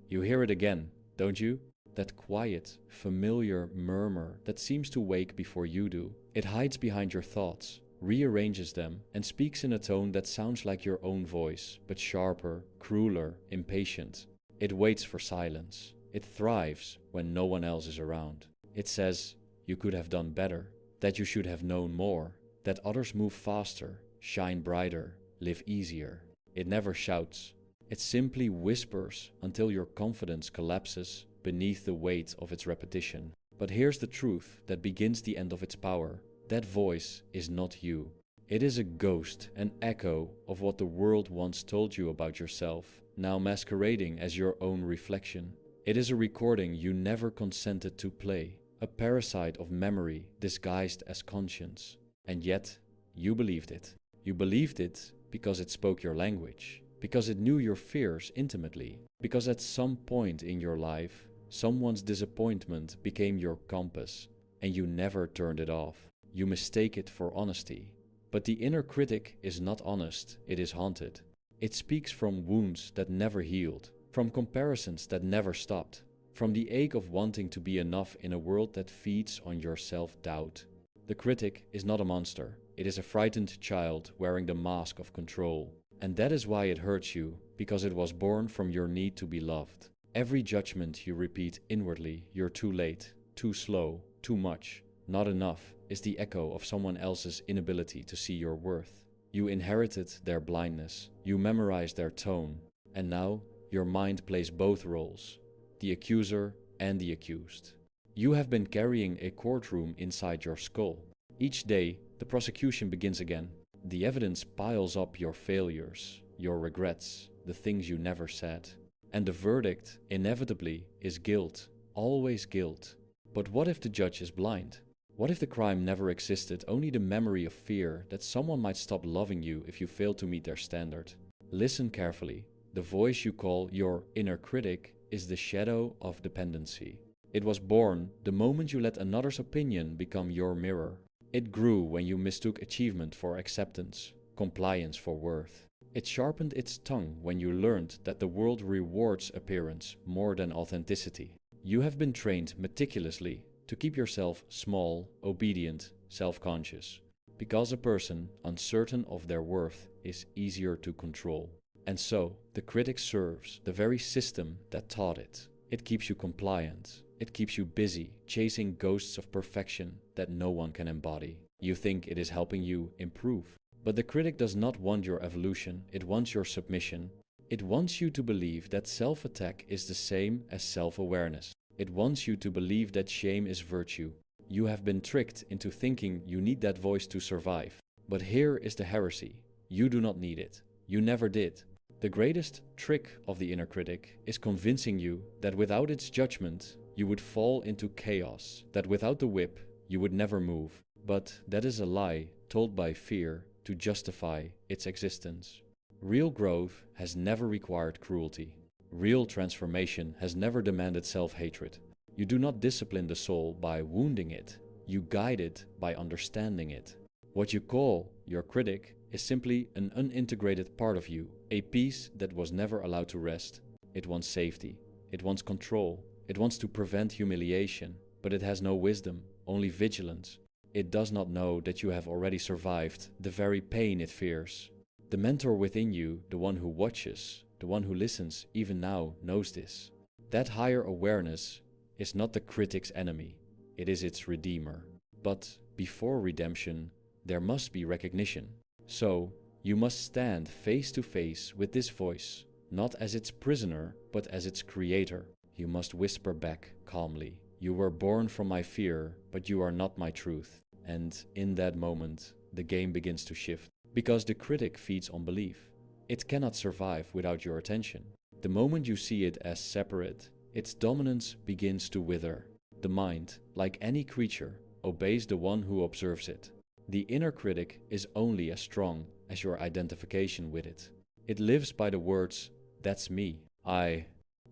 You hear it again, don't you? That quiet, familiar murmur that seems to wake before you do. It hides behind your thoughts, rearranges them, and speaks in a tone that sounds like your own voice, but sharper, crueler, impatient. It waits for silence. It thrives when no one else is around. It says, you could have done better, that you should have known more, that others move faster, shine brighter, live easier. It never shouts. It simply whispers until your confidence collapses beneath the weight of its repetition. But here's the truth that begins the end of its power. That voice is not you. It is a ghost, an echo of what the world once told you about yourself, now masquerading as your own reflection. It is a recording you never consented to play, a parasite of memory disguised as conscience. And yet, you believed it. You believed it because it spoke your language, because it knew your fears intimately, because at some point in your life, someone's disappointment became your compass, and you never turned it off. You mistake it for honesty. But the inner critic is not honest, it is haunted. It speaks from wounds that never healed, from comparisons that never stopped, from the ache of wanting to be enough in a world that feeds on your self-doubt. The critic is not a monster. It is a frightened child wearing the mask of control. And that is why it hurts you, because it was born from your need to be loved. Every judgment you repeat inwardly, you're too late, too slow, too much, not enough, is the echo of someone else's inability to see your worth. You inherited their blindness, you memorized their tone, and now your mind plays both roles, the accuser and the accused. You have been carrying a courtroom inside your skull. Each day, the prosecution begins again. The evidence piles up your failures, your regrets, the things you never said. And the verdict, inevitably, is guilt, always guilt. But what if the judge is blind? What if the crime never existed, only the memory of fear that someone might stop loving you if you fail to meet their standard? Listen carefully. The voice you call your inner critic is the shadow of dependency. It was born the moment you let another's opinion become your mirror. It grew when you mistook achievement for acceptance, compliance for worth. It sharpened its tongue when you learned that the world rewards appearance more than authenticity. You have been trained meticulously to keep yourself small, obedient, self-conscious, because a person uncertain of their worth is easier to control. And so, the critic serves the very system that taught it. It keeps you compliant. It keeps you busy, chasing ghosts of perfection that no one can embody. You think it is helping you improve. But the critic does not want your evolution, it wants your submission. It wants you to believe that self-attack is the same as self-awareness. It wants you to believe that shame is virtue. You have been tricked into thinking you need that voice to survive. But here is the heresy. You do not need it. You never did. The greatest trick of the inner critic is convincing you that without its judgment, you would fall into chaos, that without the whip, you would never move. But that is a lie told by fear to justify its existence. Real growth has never required cruelty. Real transformation has never demanded self-hatred. You do not discipline the soul by wounding it. You guide it by understanding it. What you call your critic is simply an unintegrated part of you, a piece that was never allowed to rest. It wants safety. It wants control. It wants to prevent humiliation, but it has no wisdom, only vigilance. It does not know that you have already survived the very pain it fears. The mentor within you, the one who watches, the one who listens even now, knows this. That higher awareness is not the critic's enemy, it is its redeemer. But before redemption, there must be recognition. So, you must stand face to face with this voice, not as its prisoner, but as its creator. You must whisper back calmly, "You were born from my fear, but you are not my truth." And in that moment, the game begins to shift. Because the critic feeds on belief. It cannot survive without your attention. The moment you see it as separate, its dominance begins to wither. The mind, like any creature, obeys the one who observes it. The inner critic is only as strong as your identification with it. It lives by the words, "That's me, I."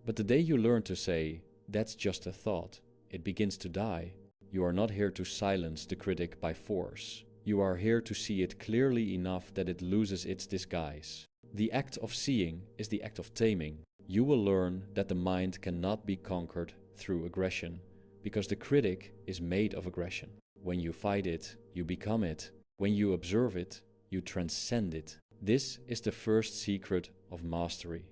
But the day you learn to say, "That's just a thought," it begins to die. You are not here to silence the critic by force. You are here to see it clearly enough that it loses its disguise. The act of seeing is the act of taming. You will learn that the mind cannot be conquered through aggression, because the critic is made of aggression. When you fight it, you become it. When you observe it, you transcend it. This is the first secret of mastery.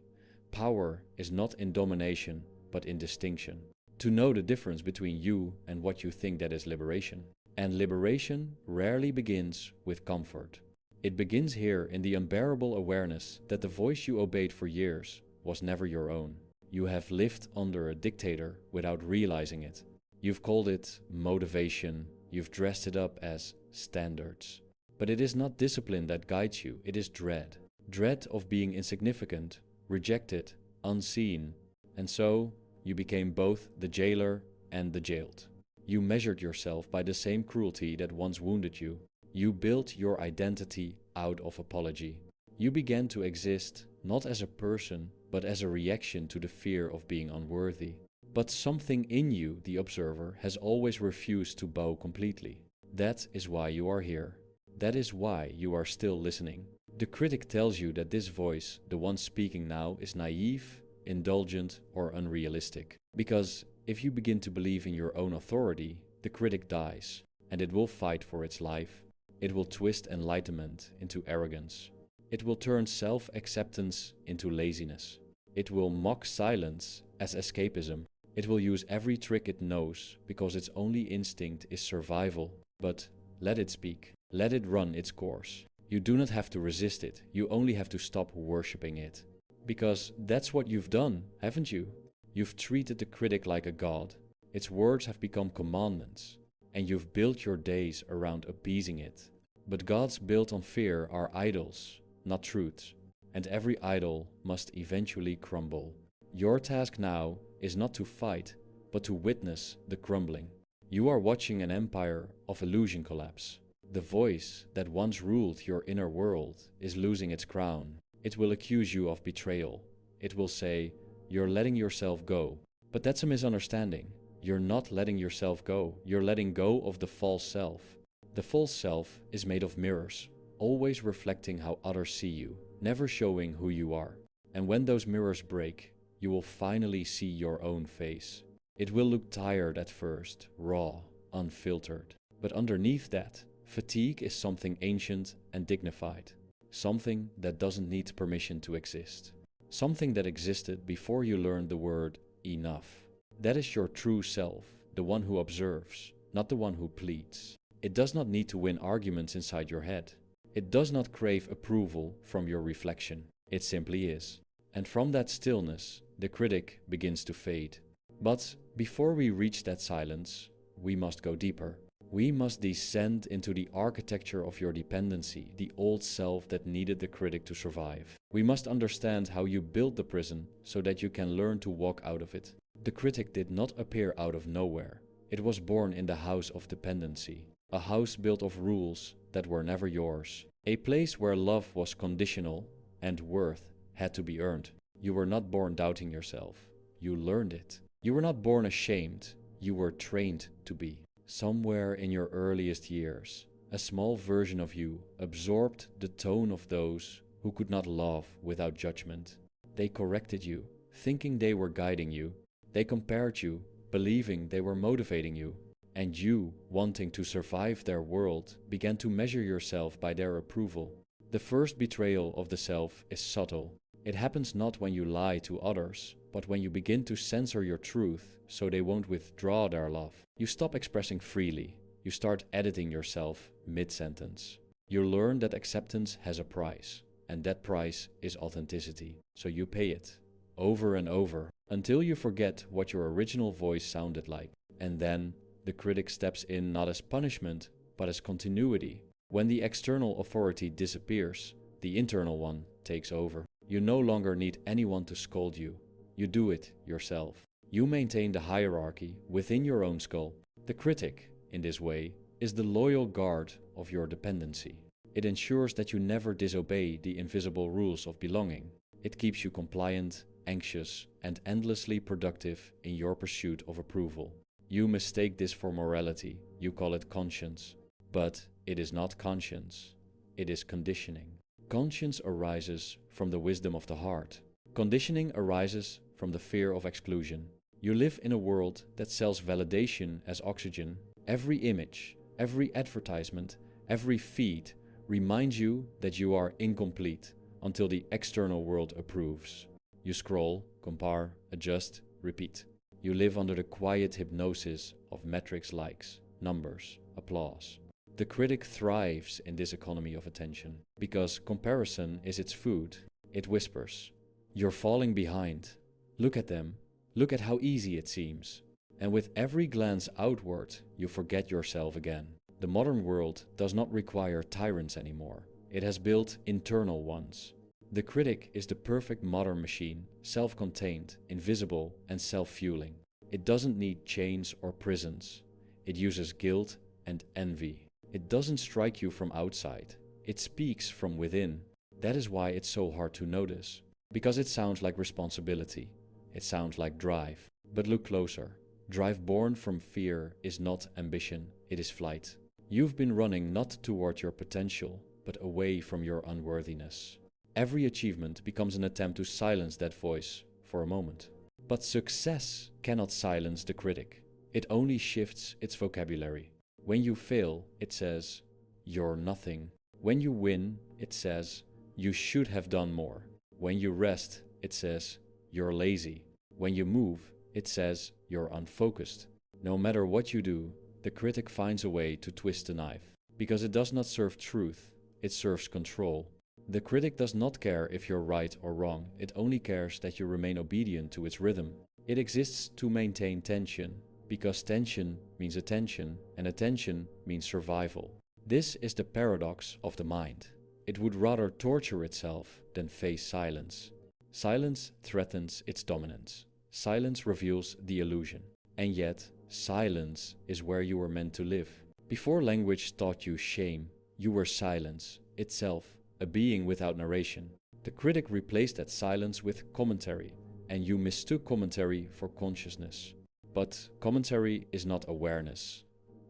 Power is not in domination, but in distinction. To know the difference between you and what you think that is liberation. And liberation rarely begins with comfort. It begins here in the unbearable awareness that the voice you obeyed for years was never your own. You have lived under a dictator without realizing it. You've called it motivation, you've dressed it up as standards. But it is not discipline that guides you, it is dread. Dread of being insignificant, rejected, unseen. And so, you became both the jailer and the jailed. You measured yourself by the same cruelty that once wounded you. You built your identity out of apology. You began to exist not as a person, but as a reaction to the fear of being unworthy. But something in you, the observer, has always refused to bow completely. That is why you are here. That is why you are still listening. The critic tells you that this voice, the one speaking now, is naive, indulgent, or unrealistic. Because if you begin to believe in your own authority, the critic dies, and it will fight for its life. It will twist enlightenment into arrogance. It will turn self-acceptance into laziness. It will mock silence as escapism. It will use every trick it knows because its only instinct is survival. But let it speak. Let it run its course. You do not have to resist it. You only have to stop worshipping it. Because that's what you've done, haven't you? You've treated the critic like a god. Its words have become commandments. And you've built your days around appeasing it. But gods built on fear are idols, not truths. And every idol must eventually crumble. Your task now is not to fight, but to witness the crumbling. You are watching an empire of illusion collapse. The voice that once ruled your inner world is losing its crown. It will accuse you of betrayal. It will say, "You're letting yourself go." But that's a misunderstanding. You're not letting yourself go. You're letting go of the false self. The false self is made of mirrors, always reflecting how others see you, never showing who you are. And when those mirrors break, you will finally see your own face. It will look tired at first, raw, unfiltered. But underneath that, fatigue is something ancient and dignified. Something that doesn't need permission to exist. Something that existed before you learned the word enough. That is your true self, the one who observes, not the one who pleads. It does not need to win arguments inside your head. It does not crave approval from your reflection. It simply is. And from that stillness, the critic begins to fade. But before we reach that silence, we must go deeper. We must descend into the architecture of your dependency, the old self that needed the critic to survive. We must understand how you built the prison so that you can learn to walk out of it. The critic did not appear out of nowhere. It was born in the house of dependency, a house built of rules that were never yours, a place where love was conditional and worth had to be earned. You were not born doubting yourself. You learned it. You were not born ashamed. You were trained to be. Somewhere in your earliest years, a small version of you absorbed the tone of those who could not love without judgment. They corrected you, thinking they were guiding you. They compared you, believing they were motivating you. And you, wanting to survive their world, began to measure yourself by their approval. The first betrayal of the self is subtle. It happens not when you lie to others, but when you begin to censor your truth so they won't withdraw their love. You stop expressing freely. You start editing yourself mid-sentence. You learn that acceptance has a price, and that price is authenticity. So you pay it, over and over, until you forget what your original voice sounded like. And then the critic steps in not as punishment, but as continuity. When the external authority disappears, the internal one takes over. You no longer need anyone to scold you. You do it yourself. You maintain the hierarchy within your own skull. The critic, in this way, is the loyal guard of your dependency. It ensures that you never disobey the invisible rules of belonging. It keeps you compliant, anxious, and endlessly productive in your pursuit of approval. You mistake this for morality. You call it conscience. But it is not conscience. It is conditioning. Conscience arises from the wisdom of the heart. Conditioning arises from the fear of exclusion. You live in a world that sells validation as oxygen. Every image, every advertisement, every feed reminds you that you are incomplete until the external world approves. You scroll, compare, adjust, repeat. You live under the quiet hypnosis of metrics, likes, numbers, applause. The critic thrives in this economy of attention because comparison is its food. It whispers, "You're falling behind. Look at them. Look at how easy it seems." And with every glance outward, you forget yourself again. The modern world does not require tyrants anymore. It has built internal ones. The critic is the perfect modern machine, self-contained, invisible, and self-fueling. It doesn't need chains or prisons. It uses guilt and envy. It doesn't strike you from outside. It speaks from within. That is why it's so hard to notice. Because it sounds like responsibility. It sounds like drive. But look closer. Drive born from fear is not ambition, it is flight. You've been running not toward your potential, but away from your unworthiness. Every achievement becomes an attempt to silence that voice for a moment. But success cannot silence the critic. It only shifts its vocabulary. When you fail, it says, "You're nothing." When you win, it says, "You should have done more." When you rest, it says, "You're lazy." When you move, it says, "You're unfocused." No matter what you do, the critic finds a way to twist the knife. Because it does not serve truth, it serves control. The critic does not care if you're right or wrong, it only cares that you remain obedient to its rhythm. It exists to maintain tension, because tension means attention, and attention means survival. This is the paradox of the mind. It would rather torture itself than face silence. Silence threatens its dominance. Silence reveals the illusion. And yet, silence is where you were meant to live. Before language taught you shame, you were silence itself, a being without narration. The critic replaced that silence with commentary, and you mistook commentary for consciousness. But commentary is not awareness.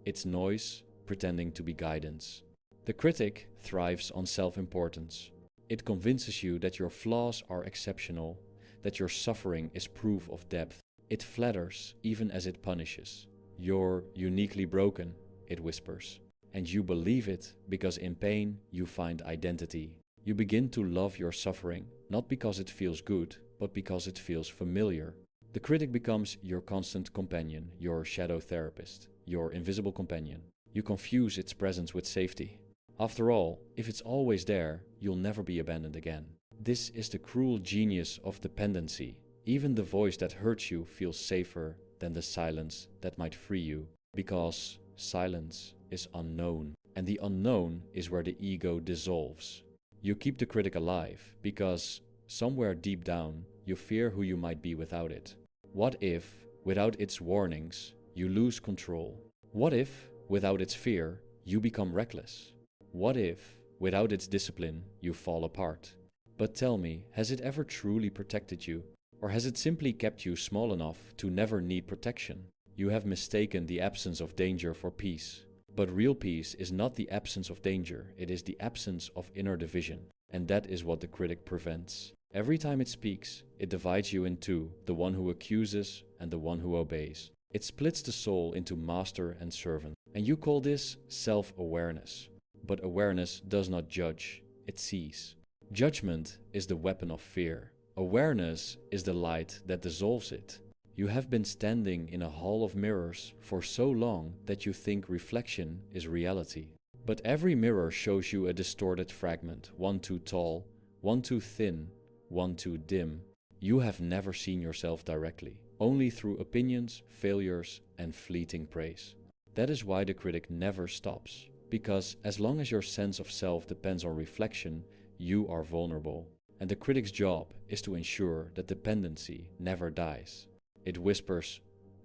It's noise pretending to be guidance. The critic thrives on self-importance. It convinces you that your flaws are exceptional, that your suffering is proof of depth. It flatters even as it punishes. "You're uniquely broken," it whispers. And you believe it because in pain you find identity. You begin to love your suffering, not because it feels good, but because it feels familiar. The critic becomes your constant companion, your shadow therapist, your invisible companion. You confuse its presence with safety. After all, if it's always there, you'll never be abandoned again. This is the cruel genius of dependency. Even the voice that hurts you feels safer than the silence that might free you, because silence is unknown, and the unknown is where the ego dissolves. You keep the critic alive because somewhere deep down you fear who you might be without it. What if, without its warnings, you lose control? What if, without its fear, you become reckless? What if, without its discipline, you fall apart? But tell me, has it ever truly protected you? Or has it simply kept you small enough to never need protection? You have mistaken the absence of danger for peace. But real peace is not the absence of danger, it is the absence of inner division. And that is what the critic prevents. Every time it speaks, it divides you in two, the one who accuses and the one who obeys. It splits the soul into master and servant. And you call this self-awareness. But awareness does not judge, it sees. Judgment is the weapon of fear. Awareness is the light that dissolves it. You have been standing in a hall of mirrors for so long that you think reflection is reality. But every mirror shows you a distorted fragment, one too tall, one too thin, one too dim. You have never seen yourself directly, only through opinions, failures, and fleeting praise. That is why the critic never stops. Because as long as your sense of self depends on reflection, you are vulnerable. And the critic's job is to ensure that dependency never dies. It whispers,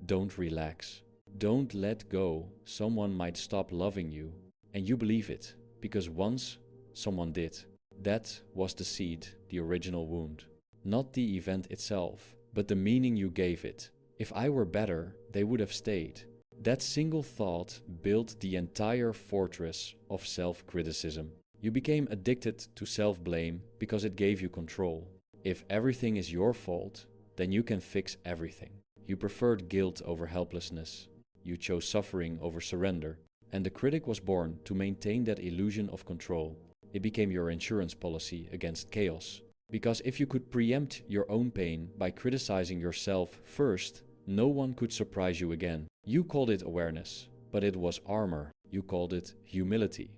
"Don't relax. Don't let go. Someone might stop loving you." And you believe it, because once someone did. That was the seed, the original wound. Not the event itself, but the meaning you gave it. If I were better, they would have stayed. That single thought built the entire fortress of self-criticism. You became addicted to self-blame because it gave you control. If everything is your fault, then you can fix everything. You preferred guilt over helplessness. You chose suffering over surrender. And the critic was born to maintain that illusion of control. It became your insurance policy against chaos. Because if you could preempt your own pain by criticizing yourself first, no one could surprise you again. You called it awareness, but it was armor. You called it humility,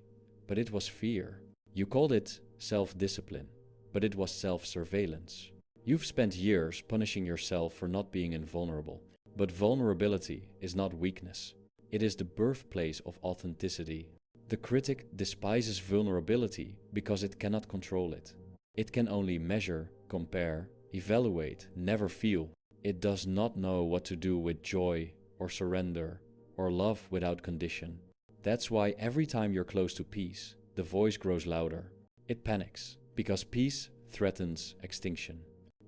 but it was fear. You called it self-discipline, but it was self-surveillance. You've spent years punishing yourself for not being invulnerable. But vulnerability is not weakness. It is the birthplace of authenticity. The critic despises vulnerability because it cannot control it. It can only measure, compare, evaluate, never feel. It does not know what to do with joy or surrender or love without condition. That's why every time you're close to peace, the voice grows louder. It panics because peace threatens extinction.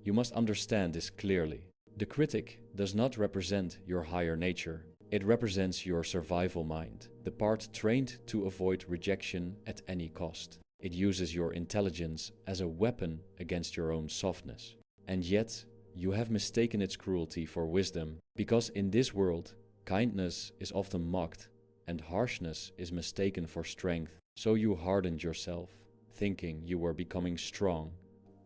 You must understand this clearly. The critic does not represent your higher nature. It represents your survival mind, the part trained to avoid rejection at any cost. It uses your intelligence as a weapon against your own softness. And yet, you have mistaken its cruelty for wisdom, because in this world, kindness is often mocked and harshness is mistaken for strength. So you hardened yourself, thinking you were becoming strong,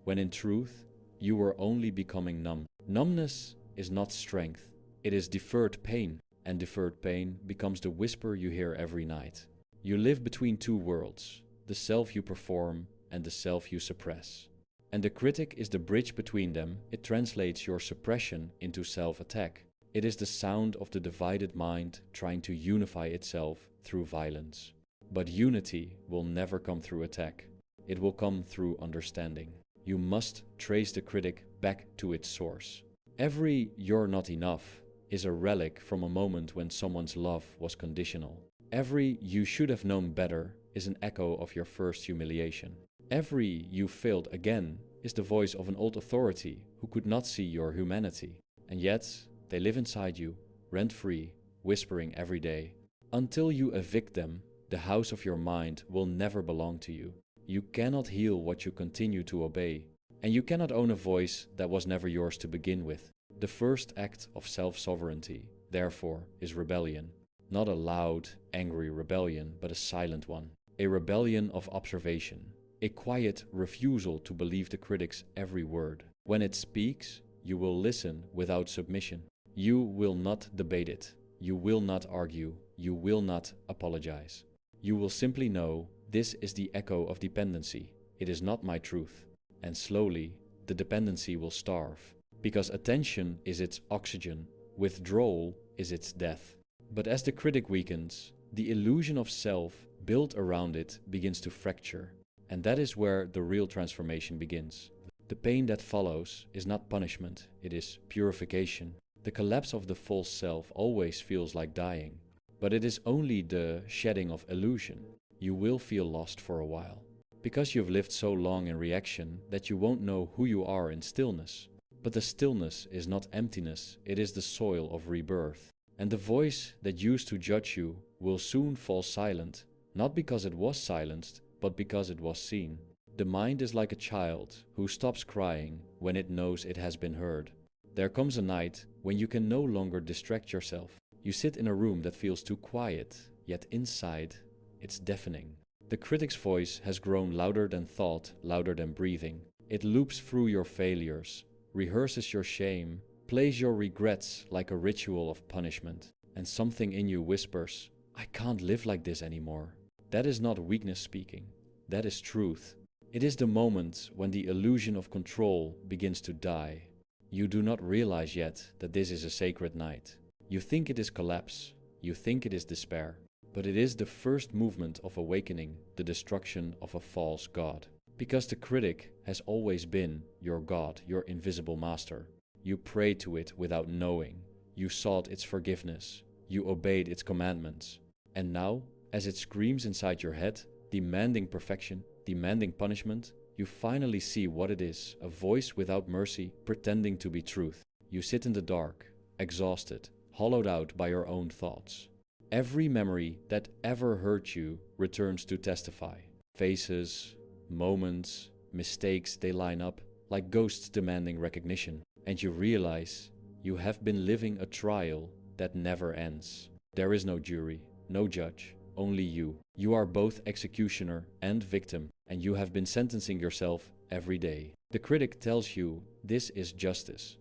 when in truth, you were only becoming numb. Numbness is not strength, it is deferred pain, and deferred pain becomes the whisper you hear every night. You live between two worlds, the self you perform and the self you suppress. And the critic is the bridge between them. It translates your suppression into self-attack. It is the sound of the divided mind trying to unify itself through violence. But unity will never come through attack. It will come through understanding. You must trace the critic back to its source. Every "you're not enough" is a relic from a moment when someone's love was conditional. Every "you should have known better" is an echo of your first humiliation. Every "you failed again" is the voice of an old authority who could not see your humanity. And yet, they live inside you, rent-free, whispering every day. Until you evict them, the house of your mind will never belong to you. You cannot heal what you continue to obey. And you cannot own a voice that was never yours to begin with. The first act of self-sovereignty, therefore, is rebellion. Not a loud, angry rebellion, but a silent one. A rebellion of observation. A quiet refusal to believe the critic's every word. When it speaks, you will listen without submission. You will not debate it. You will not argue. You will not apologize. You will simply know, this is the echo of dependency. It is not my truth. And slowly, the dependency will starve. Because attention is its oxygen, withdrawal is its death. But as the critic weakens, the illusion of self built around it begins to fracture. And that is where the real transformation begins. The pain that follows is not punishment, it is purification. The collapse of the false self always feels like dying. But it is only the shedding of illusion. You will feel lost for a while. Because you've lived so long in reaction that you won't know who you are in stillness. But the stillness is not emptiness, it is the soil of rebirth. And the voice that used to judge you will soon fall silent, not because it was silenced, but because it was seen. The mind is like a child who stops crying when it knows it has been heard. There comes a night when you can no longer distract yourself. You sit in a room that feels too quiet, yet inside, it's deafening. The critic's voice has grown louder than thought, louder than breathing. It loops through your failures, rehearses your shame, plays your regrets like a ritual of punishment. And something in you whispers, I can't live like this anymore. That is not weakness speaking. That is truth. It is the moment when the illusion of control begins to die. You do not realize yet that this is a sacred night. You think it is collapse. You think it is despair. But it is the first movement of awakening, the destruction of a false god. Because the critic has always been your god, your invisible master. You prayed to it without knowing. You sought its forgiveness. You obeyed its commandments. And now, as it screams inside your head, demanding perfection, demanding punishment, you finally see what it is, a voice without mercy, pretending to be truth. You sit in the dark, exhausted, hollowed out by your own thoughts. Every memory that ever hurt you returns to testify. Faces, moments, mistakes, they line up like ghosts demanding recognition. And you realize you have been living a trial that never ends. There is no jury, no judge, only you. You are both executioner and victim, and you have been sentencing yourself every day. The critic tells you this is justice,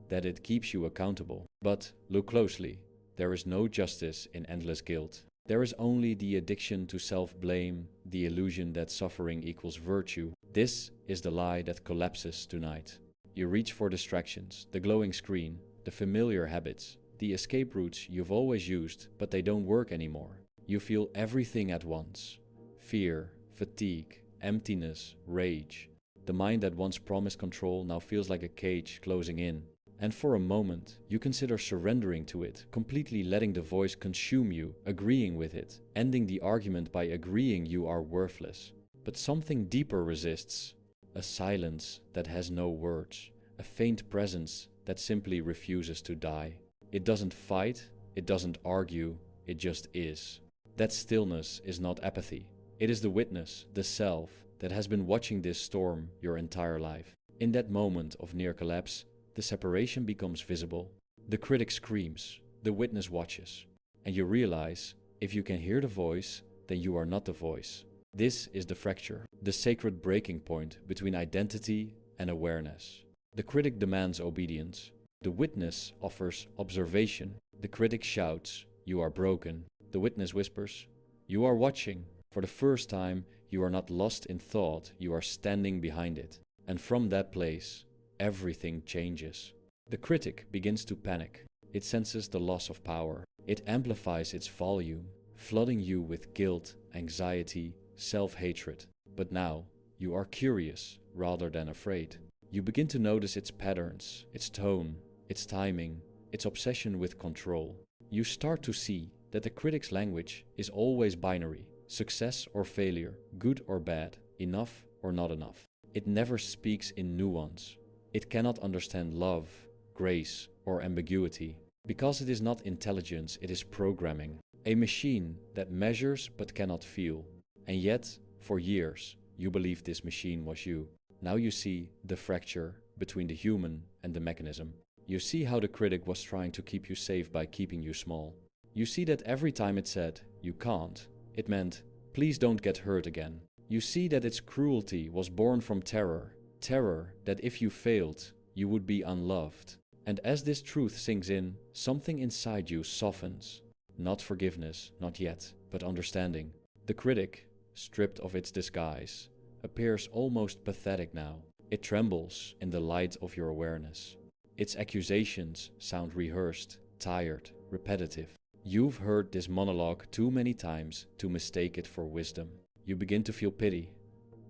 that it keeps you accountable. But look closely, there is no justice in endless guilt. There is only the addiction to self-blame, the illusion that suffering equals virtue. This is the lie that collapses tonight. You reach for distractions, the glowing screen, the familiar habits, the escape routes you've always used, but they don't work anymore. You feel everything at once. Fear, fatigue, emptiness, rage. The mind that once promised control now feels like a cage closing in. And for a moment, you consider surrendering to it, completely letting the voice consume you, agreeing with it, ending the argument by agreeing you are worthless. But something deeper resists. A silence that has no words, a faint presence that simply refuses to die. It doesn't fight, it doesn't argue, it just is. That stillness is not apathy. It is the witness, the self, that has been watching this storm your entire life. In that moment of near collapse, the separation becomes visible. The critic screams, the witness watches, and you realize if you can hear the voice, then you are not the voice. This is the fracture, the sacred breaking point between identity and awareness. The critic demands obedience. The witness offers observation. The critic shouts, "You are broken." The witness whispers, "You are watching." For the first time, you are not lost in thought, you are standing behind it. And from that place, everything changes. The critic begins to panic. It senses the loss of power. It amplifies its volume, flooding you with guilt, anxiety, self-hatred. But now, you are curious rather than afraid. You begin to notice its patterns, its tone, its timing, its obsession with control. You start to see that the critic's language is always binary, success or failure, good or bad, enough or not enough. It never speaks in nuance. It cannot understand love, grace, or ambiguity. Because it is not intelligence, it is programming. A machine that measures but cannot feel. And yet, for years, you believed this machine was you. Now you see the fracture between the human and the mechanism. You see how the critic was trying to keep you safe by keeping you small. You see that every time it said, "You can't," it meant, "Please don't get hurt again." You see that its cruelty was born from terror. Terror that if you failed, you would be unloved. And as this truth sinks in, something inside you softens. Not forgiveness, not yet, but understanding. The critic, stripped of its disguise, appears almost pathetic now. It trembles in the light of your awareness. Its accusations sound rehearsed, tired, repetitive. You've heard this monologue too many times to mistake it for wisdom. You begin to feel pity,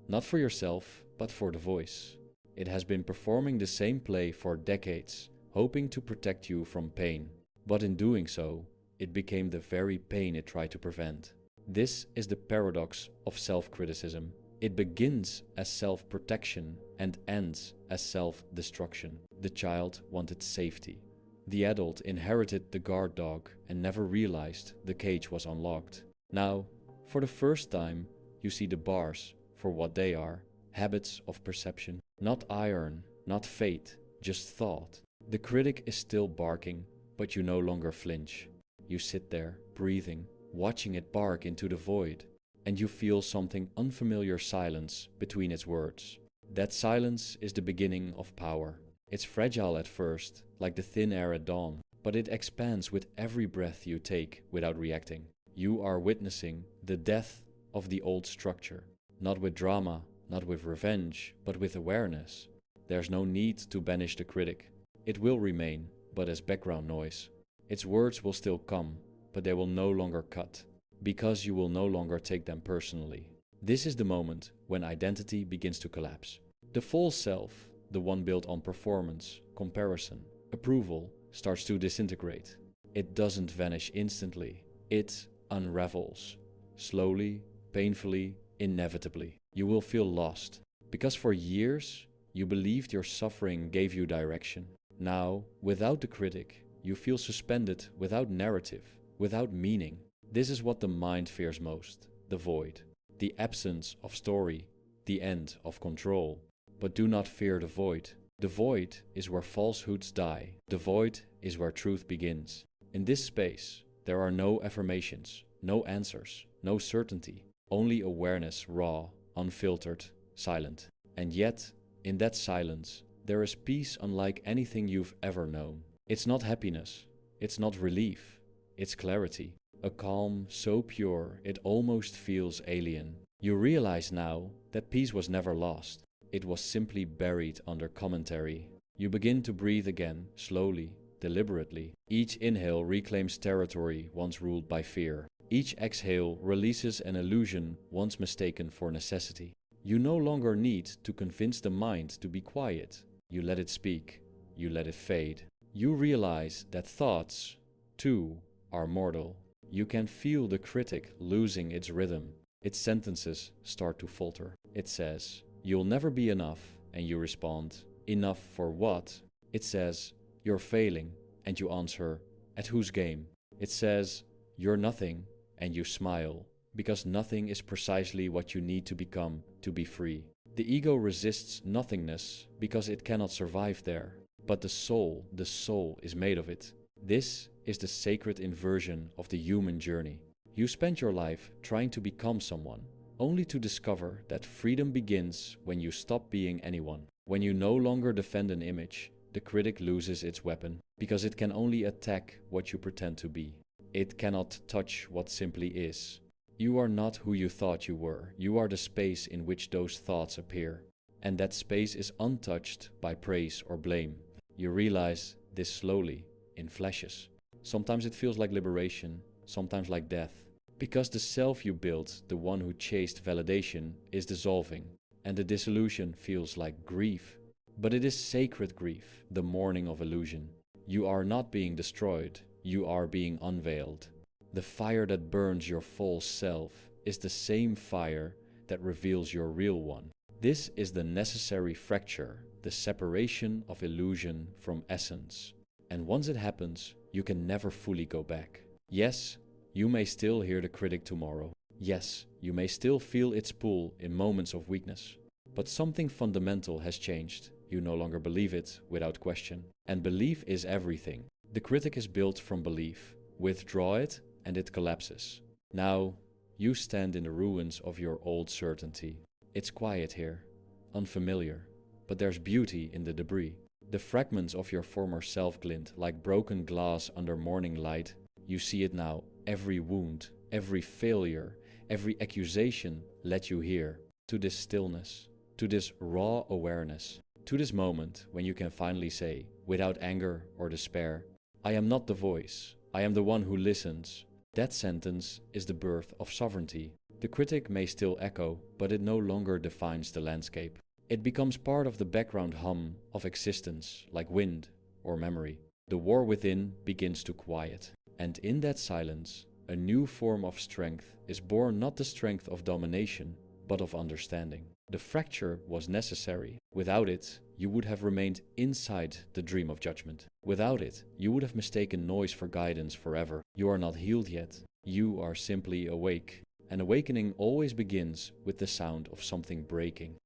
not for yourself, but for the voice. It has been performing the same play for decades, hoping to protect you from pain. But in doing so, it became the very pain it tried to prevent. This is the paradox of self-criticism. It begins as self-protection and ends as self-destruction. The child wanted safety. The adult inherited the guard dog and never realized the cage was unlocked. Now, for the first time, you see the bars for what they are. Habits of perception. Not iron, not fate, just thought. The critic is still barking, but you no longer flinch. You sit there, breathing, watching it bark into the void, and you feel something unfamiliar silence between its words. That silence is the beginning of power. It's fragile at first, like the thin air at dawn, but it expands with every breath you take without reacting. You are witnessing the death of the old structure, not with drama, not with revenge, but with awareness. There's no need to banish the critic. It will remain, but as background noise. Its words will still come, but they will no longer cut, because you will no longer take them personally. This is the moment when identity begins to collapse. The false self, the one built on performance, comparison, approval, starts to disintegrate. It doesn't vanish instantly. It unravels. Slowly, painfully, inevitably. You will feel lost, because for years you believed your suffering gave you direction. Now, without the critic, you feel suspended without narrative, without meaning. This is what the mind fears most, the void. the absence of story, the end of control. But do not fear the void. The void is where falsehoods die. The void is where truth begins. In this space, there are no affirmations, no answers, no certainty, only awareness, raw, unfiltered, silent. And yet, in that silence, there is peace unlike anything you've ever known. It's not happiness, it's not relief, it's clarity. A calm so pure it almost feels alien. You realize now that peace was never lost. It was simply buried under commentary. You begin to breathe again, slowly, deliberately. Each inhale reclaims territory once ruled by fear. Each exhale releases an illusion once mistaken for necessity. You no longer need to convince the mind to be quiet. You let it speak. You let it fade. You realize that thoughts, too, are mortal. You can feel the critic losing its rhythm. Its sentences start to falter. It says, "You'll never be enough," and you respond, "Enough for what?" It says, "You're failing," and you answer, "At whose game?" It says, "You're nothing," and you smile, because nothing is precisely what you need to become to be free. The ego resists nothingness because it cannot survive there. But the soul is made of it. This is the sacred inversion of the human journey. You spend your life trying to become someone, only to discover that freedom begins when you stop being anyone. When you no longer defend an image, the critic loses its weapon, because it can only attack what you pretend to be. It cannot touch what simply is. You are not who you thought you were. You are the space in which those thoughts appear. And that space is untouched by praise or blame. You realize this slowly, in flashes. Sometimes it feels like liberation, sometimes like death. Because the self you built, the one who chased validation, is dissolving. And the dissolution feels like grief. But it is sacred grief, the mourning of illusion. You are not being destroyed, you are being unveiled. The fire that burns your false self is the same fire that reveals your real one. This is the necessary fracture, the separation of illusion from essence. And once it happens, you can never fully go back. Yes, you may still hear the critic tomorrow. Yes, you may still feel its pull in moments of weakness. But something fundamental has changed. You no longer believe it without question. And belief is everything. The critic is built from belief. Withdraw it, and it collapses. Now, you stand in the ruins of your old certainty. It's quiet here, unfamiliar, but there's beauty in the debris. The fragments of your former self glint like broken glass under morning light. You see it now. Every wound, every failure, every accusation led you here, to this stillness, to this raw awareness, to this moment when you can finally say, without anger or despair, "I am not the voice, I am the one who listens." That sentence is the birth of sovereignty. The critic may still echo, but it no longer defines the landscape. It becomes part of the background hum of existence, like wind or memory. The war within begins to quiet. And in that silence, a new form of strength is born, not the strength of domination, but of understanding. The fracture was necessary. Without it, you would have remained inside the dream of judgment. Without it, you would have mistaken noise for guidance forever. You are not healed yet. You are simply awake. And awakening always begins with the sound of something breaking.